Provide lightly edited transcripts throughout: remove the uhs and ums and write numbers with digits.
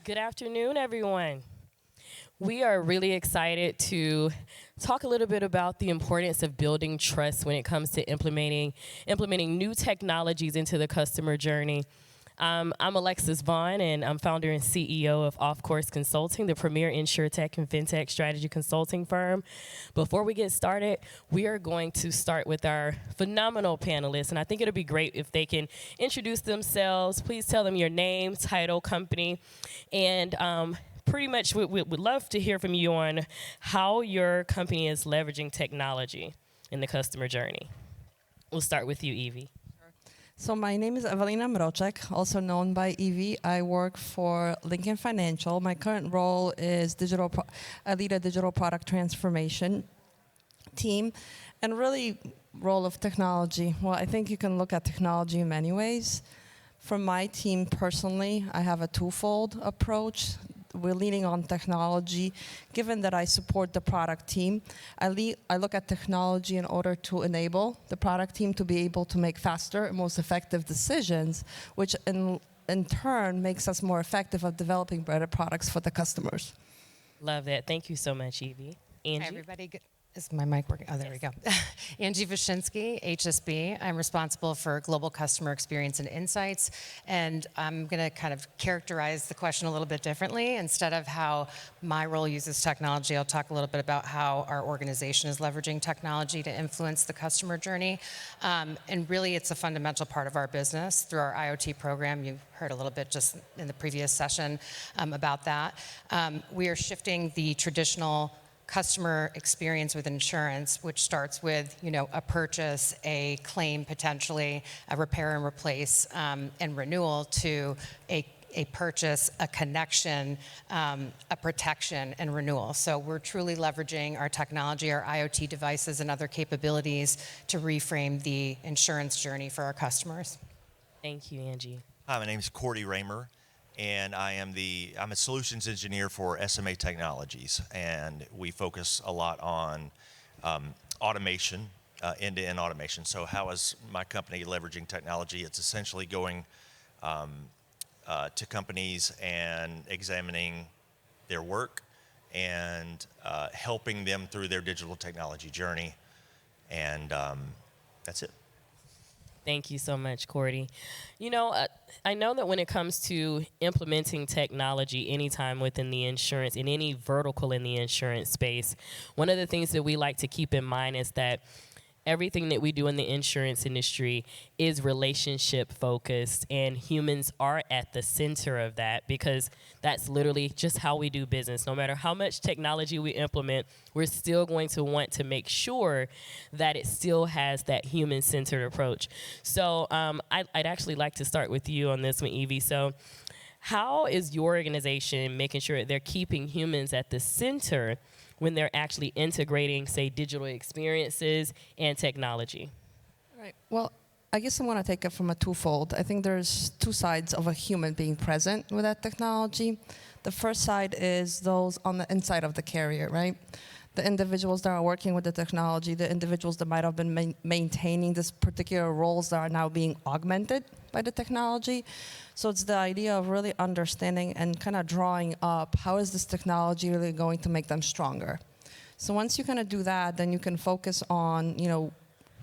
Good afternoon, everyone. We are really excited to talk a little bit about the importance of building trust when it comes to implementing new technologies into the customer journey. I'm Alexis Vaughn, and I'm founder and CEO of Off Course Consulting, the premier insurtech and fintech strategy consulting firm. Before we get started, we are going to start with our phenomenal panelists, and I think it'll be great if they can introduce themselves. Please tell them your name, title, company, and pretty much we would love to hear from you on how your company is leveraging technology in the customer journey. We'll start with you, Evie. So my name is Evelina Mroczek, also known by Evie. I work for Lincoln Financial. My current role is I lead a digital product transformation team, and really role of technology. Well, I think you can look at technology in many ways. For my team personally, I have a twofold approach. We're leaning on technology. Given that I support the product team, I look at technology in order to enable the product team to be able to make faster and most effective decisions, which in turn makes us more effective at developing better products for the customers. Love that. Thank you so much, Evie. Angie? Hi, everybody. Is my mic working? Oh, there we go. Angie Vyshinsky, HSB. I'm responsible for global customer experience and insights. And I'm going to kind of characterize the question a little bit differently. Instead of how my role uses technology, I'll talk a little bit about how our organization is leveraging technology to influence the customer journey. And really, it's a fundamental part of our business through our IoT program. You heard a little bit just in the previous session about that. We are shifting the traditional customer experience with insurance, which starts with, a purchase, a claim potentially, a repair and replace, and renewal, to a purchase, a connection, a protection, and renewal. So we're truly leveraging our technology, our IoT devices, and other capabilities to reframe the insurance journey for our customers. Thank you, Angie. Hi, my name is Cordy Raymer, and I'm a solutions engineer for SMA Technologies, and we focus a lot on automation, end-to-end automation. So how is my company leveraging technology? It's essentially going to companies and examining their work and helping them through their digital technology journey, and that's it. Thank you so much, Cordy. I know that when it comes to implementing technology anytime within the insurance, in any vertical in the insurance space, one of the things that we like to keep in mind is that everything that we do in the insurance industry is relationship focused, and humans are at the center of that, because that's literally just how we do business. No matter how much technology we implement, we're still going to want to make sure that it still has that human-centered approach. So I'd actually like to start with you on this one, Evie. So how is your organization making sure they're keeping humans at the center when they're actually integrating, say, digital experiences and technology? Right. Well, I guess I want to take it from a twofold. I think there's two sides of a human being present with that technology. The first side is those on the inside of the carrier, right? The individuals that are working with the technology, the individuals that might have been maintaining this particular roles that are now being augmented by the technology. So it's the idea of really understanding and kind of drawing up how is this technology really going to make them stronger. So once you kind of do that, then you can focus on,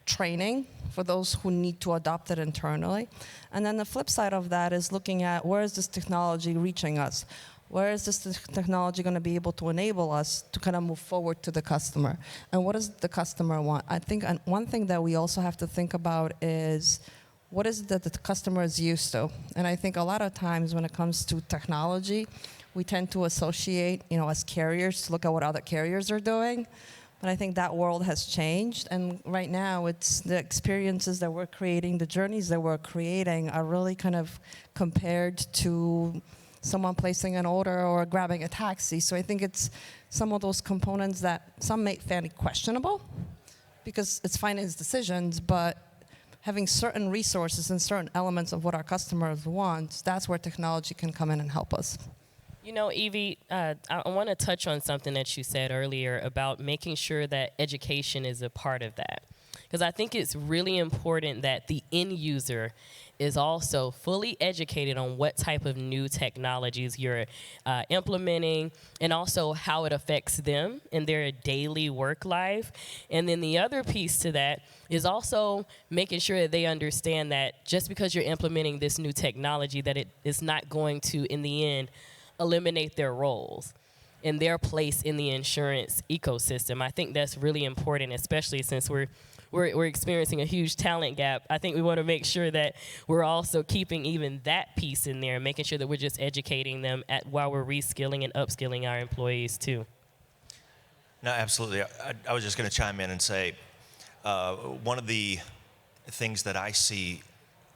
training for those who need to adopt it internally. And then the flip side of that is looking at where is this technology reaching us? Where is this technology going to be able to enable us to kind of move forward to the customer? And what does the customer want? I think one thing that we also have to think about is what is it that the customer is used to? And I think a lot of times when it comes to technology, we tend to associate, as carriers, to look at what other carriers are doing. But I think that world has changed, and right now it's the experiences that we're creating, the journeys that we're creating are really kind of compared to someone placing an order or grabbing a taxi. So I think it's some of those components that some may find questionable because it's finance decisions, but having certain resources and certain elements of what our customers want, that's where technology can come in and help us. Evie, I want to touch on something that you said earlier about making sure that education is a part of that. because I think it's really important that the end user is also fully educated on what type of new technologies you're implementing, and also how it affects them in their daily work life. And then the other piece to that is also making sure that they understand that just because you're implementing this new technology, that it is not going to, in the end, eliminate their roles and their place in the insurance ecosystem. I think that's really important, especially since we're experiencing a huge talent gap. I think we want to make sure that we're also keeping even that piece in there, making sure that we're just educating them while we're reskilling and upskilling our employees too. No, absolutely. I was just going to chime in and say, one of the things that I see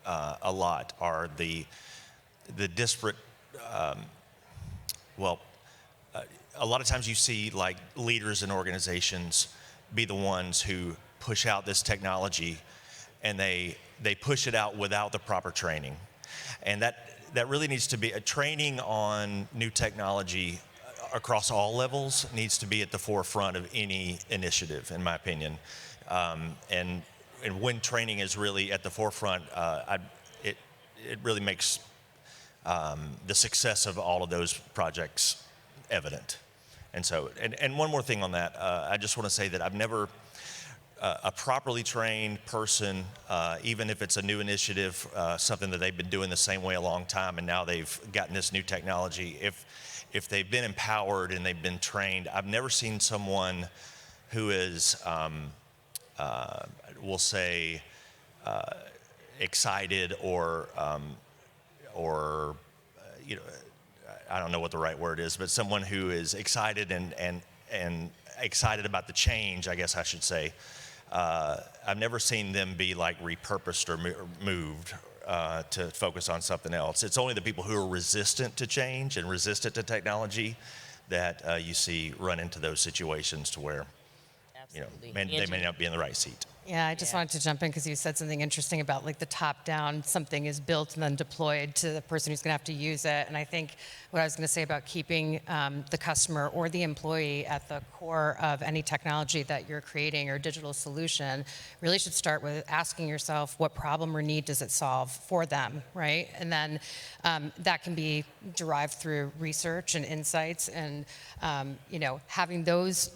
a lot are the disparate, a lot of times you see like leaders in organizations be the ones who push out this technology, and they push it out without the proper training. And that really needs to be a training on new technology across all levels needs to be at the forefront of any initiative, in my opinion. And when training is really at the forefront, it really makes the success of all of those projects evident. And so, and one more thing on that, I just want to say that I've never, a properly trained person, even if it's a new initiative, something that they've been doing the same way a long time, and now they've gotten this new technology, if they've been empowered and they've been trained, I've never seen someone who is, we'll say, excited or you know, I don't know what the right word is, but someone who is excited and excited about the change, I guess I should say. I've never seen them be like repurposed or moved to focus on something else. It's only the people who are resistant to change and resistant to technology that you see run into those situations to where, Absolutely. they may not be in the right seat. Yeah, I just wanted to jump in because you said something interesting about like the top down, something is built and then deployed to the person who's going to have to use it. And I think what I was going to say about keeping the customer or the employee at the core of any technology that you're creating or digital solution really should start with asking yourself what problem or need does it solve for them, right? And then that can be derived through research and insights and, having those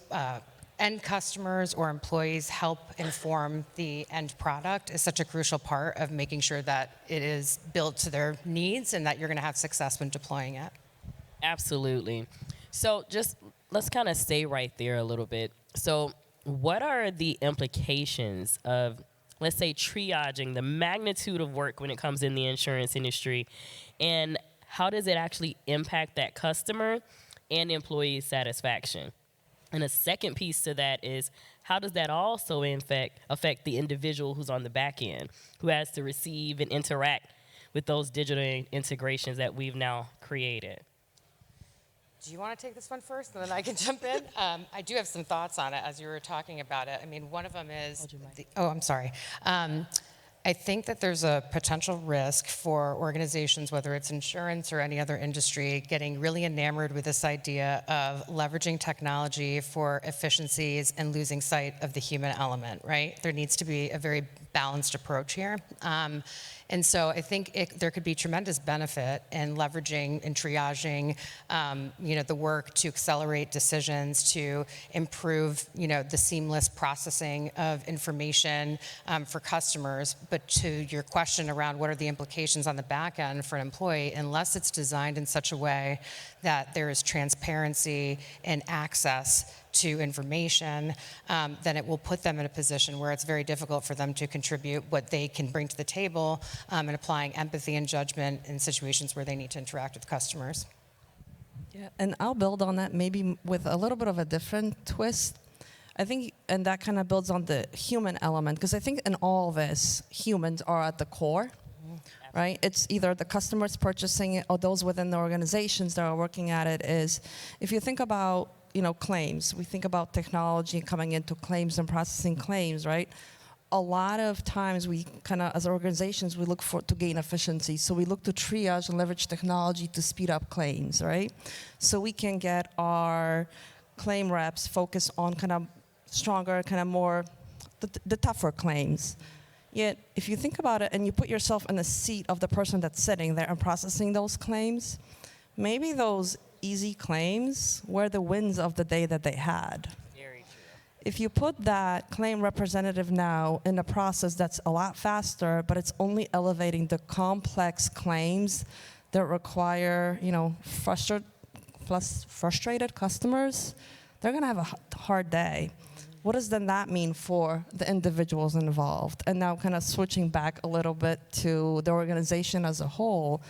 end customers or employees help inform the end product is such a crucial part of making sure that it is built to their needs and that you're going to have success when deploying it. Absolutely. So just let's kind of stay right there a little bit. So what are the implications of, let's say, triaging the magnitude of work when it comes in the insurance industry, and how does it actually impact that customer and employee satisfaction? And a second piece to that is, how does that also affect the individual who's on the back end, who has to receive and interact with those digital integrations that we've now created? Do you want to take this one first, and then I can jump in? I do have some thoughts on it as you were talking about it. I mean, one of them is, I'm sorry. I think that there's a potential risk for organizations, whether it's insurance or any other industry, getting really enamored with this idea of leveraging technology for efficiencies and losing sight of the human element, right? There needs to be a very balanced approach here. And so I think there could be tremendous benefit in leveraging and triaging, the work to accelerate decisions, to improve, the seamless processing of information for customers. But to your question around what are the implications on the back end for an employee, unless it's designed in such a way that there is transparency and access to information, then it will put them in a position where it's very difficult for them to contribute what they can bring to the table and applying empathy and judgment in situations where they need to interact with customers. Yeah, and I'll build on that maybe with a little bit of a different twist. I think, and that kind of builds on the human element, because I think in all this, humans are at the core, right? It's either the customers purchasing it or those within the organizations that are working at it. Is, if you think about claims. We think about technology coming into claims and processing claims, right? A lot of times we kind of, as organizations, we look to gain efficiency. So we look to triage and leverage technology to speed up claims, right? So we can get our claim reps focused on kind of stronger, kind of more the tougher claims. Yet, if you think about it and you put yourself in the seat of the person that's sitting there and processing those claims, maybe those easy claims were the wins of the day that they had. Very true. If you put that claim representative now in a process that's a lot faster, but it's only elevating the complex claims that require, frustrated customers, they're going to have a hard day. What does then that mean for the individuals involved? And now kind of switching back a little bit to the organization as a whole,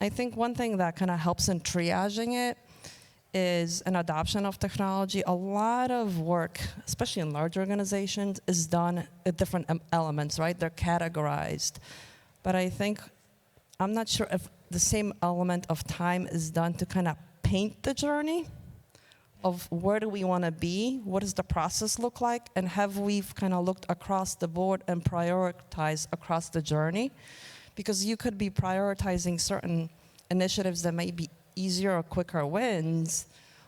I think one thing that kind of helps in triaging it is an adoption of technology. A lot of work, especially in large organizations, is done at different elements, right? They're categorized. But I think, I'm not sure if the same element of time is done to kind of paint the journey of where do we want to be, what does the process look like, and have we kind of looked across the board and prioritized across the journey? Because you could be prioritizing certain initiatives that may be easier or quicker wins,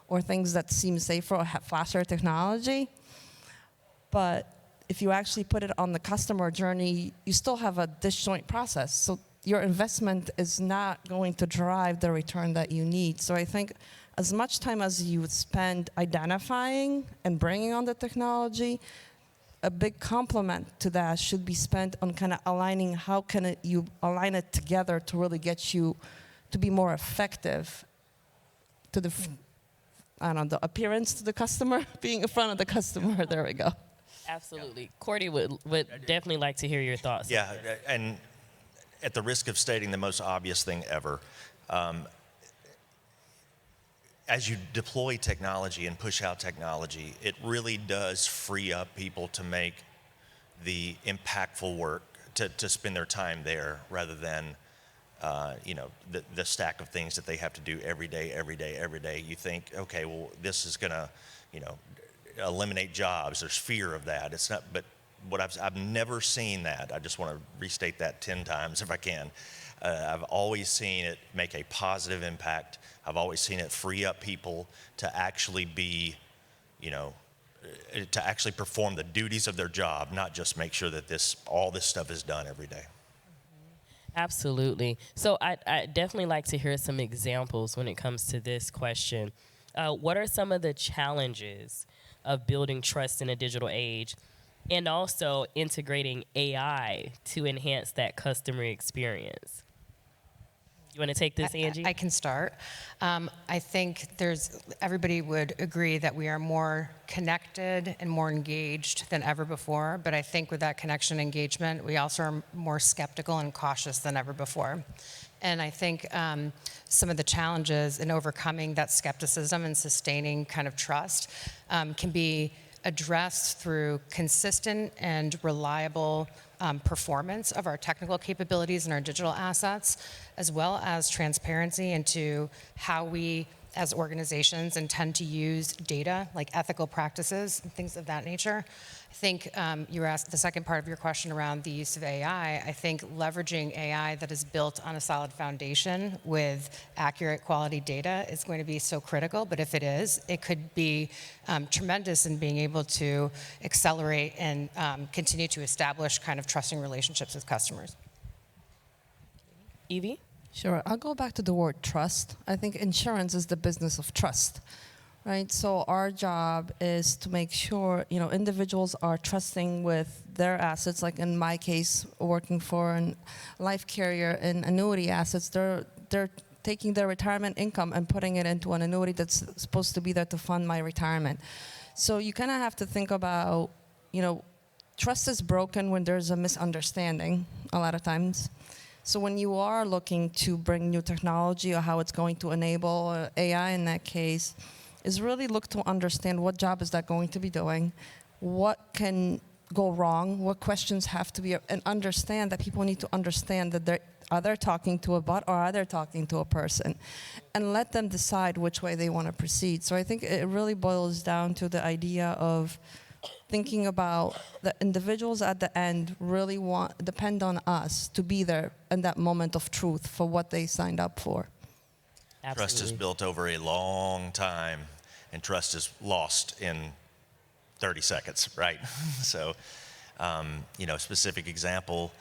or things that seem safer or have faster technology. But if you actually put it on the customer journey, you still have a disjoint process. So your investment is not going to drive the return that you need. So I think as much time as you would spend identifying and bringing on the technology, a big complement to that should be spent on kind of aligning how can you align it together to really get you to be more effective to the, the appearance to the customer, being in front of the customer. There we go. Absolutely. Cordy would definitely like to hear your thoughts. Yeah, and at the risk of stating the most obvious thing ever, as you deploy technology and push out technology, it really does free up people to make the impactful work, to spend their time there rather than, the stack of things that they have to do every day. You think, okay, well, this is gonna, eliminate jobs. There's fear of that. It's not, but what I've never seen that. I just want to restate that 10 times if I can. I've always seen it make a positive impact. I've always seen it free up people to actually be, to actually perform the duties of their job, not just make sure that all this stuff is done every day. Absolutely. So I definitely like to hear some examples when it comes to this question. What are some of the challenges of building trust in a digital age, and also integrating AI to enhance that customer experience? You want to take this, Angie? I can start. I think everybody would agree that we are more connected and more engaged than ever before, but I think with that connection and engagement, we also are more skeptical and cautious than ever before. And I think some of the challenges in overcoming that skepticism and sustaining kind of trust can be addressed through consistent and reliable performance of our technical capabilities and our digital assets, as well as transparency into how we as organizations intend to use data, like ethical practices and things of that nature. I think you were asked the second part of your question around the use of AI. I think leveraging AI that is built on a solid foundation with accurate quality data is going to be so critical, but if it is, it could be tremendous in being able to accelerate and continue to establish kind of trusting relationships with customers. Evie? Sure. I'll go back to the word trust. I think insurance is the business of trust, right? So our job is to make sure, individuals are trusting with their assets. Like in my case, working for a life carrier and annuity assets, they're taking their retirement income and putting it into an annuity that's supposed to be there to fund my retirement. So you kind of have to think about, trust is broken when there's a misunderstanding a lot of times. So when you are looking to bring new technology or how it's going to enable AI in that case, is really look to understand what job is that going to be doing, what can go wrong, what questions have to be, and understand that people need to understand that they're talking to a bot or are they talking to a person, and let them decide which way they want to proceed. So I think it really boils down to the idea of thinking about the individuals at the end really depend on us to be there in that moment of truth for what they signed up for. Absolutely. Trust is built over a long time, and trust is lost in 30 seconds, right? So Specific example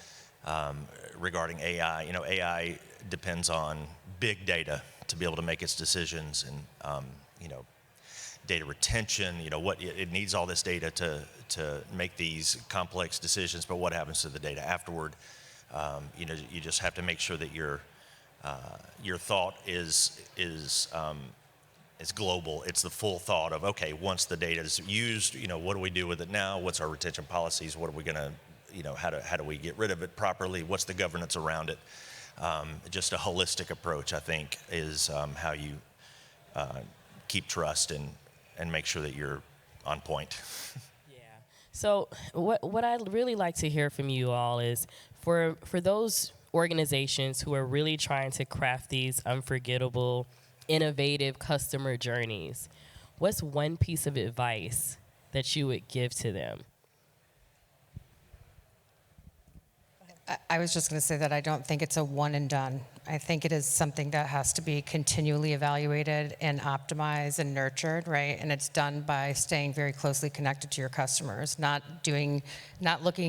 regarding AI. AI depends on big data to be able to make its decisions, and data retention. What it needs all this data to make these complex decisions. But what happens to the data afterward? You just have to make sure that your thought is global. It's the full thought of, okay, once the data is used, what do we do with it now? What's our retention policies? What are we going to, how do we get rid of it properly? What's the governance around it? Just a holistic approach, I think, is how you keep trust and make sure that you're on point. Yeah. So what I'd really like to hear from you all is for those organizations who are really trying to craft these unforgettable, innovative customer journeys, what's one piece of advice that you would give to them? I was just going to say that I don't think it's a one and done. I think it is something that has to be continually evaluated and optimized and nurtured, right? And it's done by staying very closely connected to your customers, not looking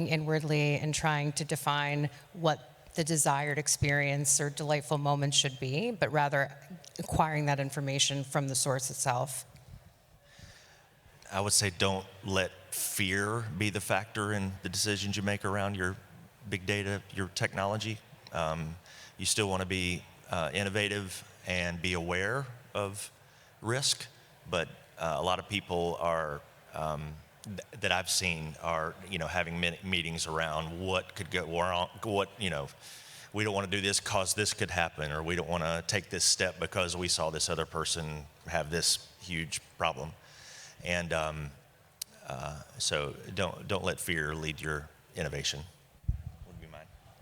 inwardly and trying to define what the desired experience or delightful moment should be, but rather acquiring that information from the source itself. I would say don't let fear be the factor in the decisions you make around your big data, your technology. You still want to be innovative and be aware of risk, but a lot of people are that I've seen are having meetings around what could go wrong, we don't want to do this because this could happen, or we don't want to take this step because we saw this other person have this huge problem, and so don't let fear lead your innovation.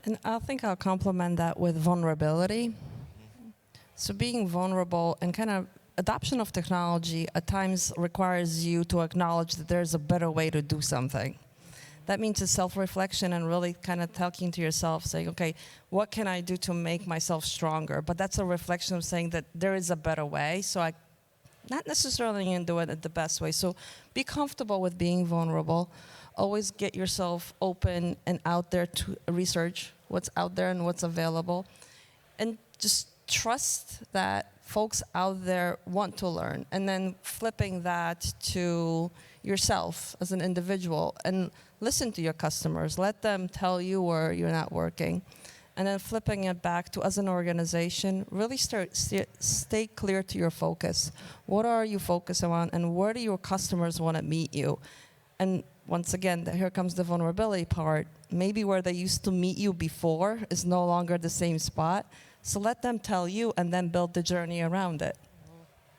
And I think I'll complement that with vulnerability. Mm-hmm. So being vulnerable and kind of adoption of technology at times requires you to acknowledge that there's a better way to do something. That means a self-reflection and really kind of talking to yourself, saying, okay, what can I do to make myself stronger? But that's a reflection of saying that there is a better way, so I not necessarily going to do it the best way. So be comfortable with being vulnerable. Always get yourself open and out there to research what's out there and what's available. And just trust that folks out there want to learn. And then flipping that to yourself as an individual and listen to your customers. Let them tell you where you're not working. And then flipping it back to, as an organization, really stay clear to your focus. What are you focusing on, and where do your customers want to meet you? And once again, here comes the vulnerability part. Maybe where they used to meet you before is no longer the same spot. So let them tell you and then build the journey around it.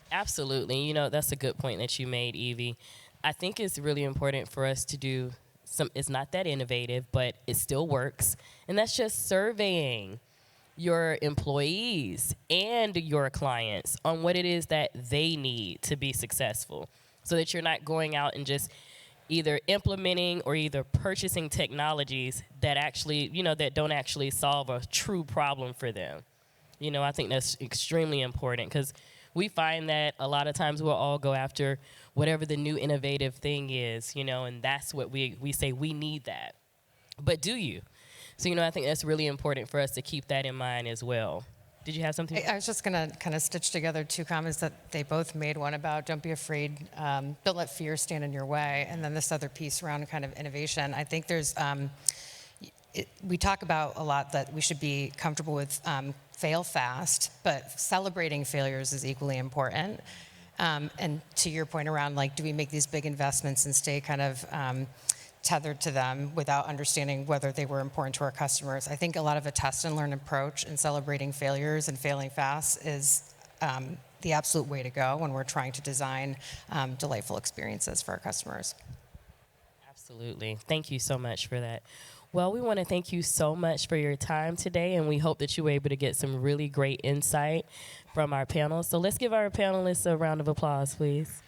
Absolutely. That's a good point that you made, Evie. I think it's really important for us to do it's not that innovative, but it still works. And that's just surveying your employees and your clients on what it is that they need to be successful, so that you're not going out and just either implementing or either purchasing technologies that actually, that don't actually solve a true problem for them. I think that's extremely important, because we find that a lot of times we'll all go after whatever the new innovative thing is, and that's what we say we need that. But do you? So, I think that's really important for us to keep that in mind as well. Did you have something? I was just going to kind of stitch together two comments that they both made. One about don't be afraid, don't let fear stand in your way. And then this other piece around kind of innovation. I think there's, we talk about a lot that we should be comfortable with fail fast, but celebrating failures is equally important. And to your point around, do we make these big investments and stay kind of tethered to them without understanding whether they were important to our customers? I think a lot of a test and learn approach in celebrating failures and failing fast is the absolute way to go when we're trying to design delightful experiences for our customers. Absolutely. Thank you so much for that. Well, we want to thank you so much for your time today, and we hope that you were able to get some really great insight from our panel. So let's give our panelists a round of applause, please.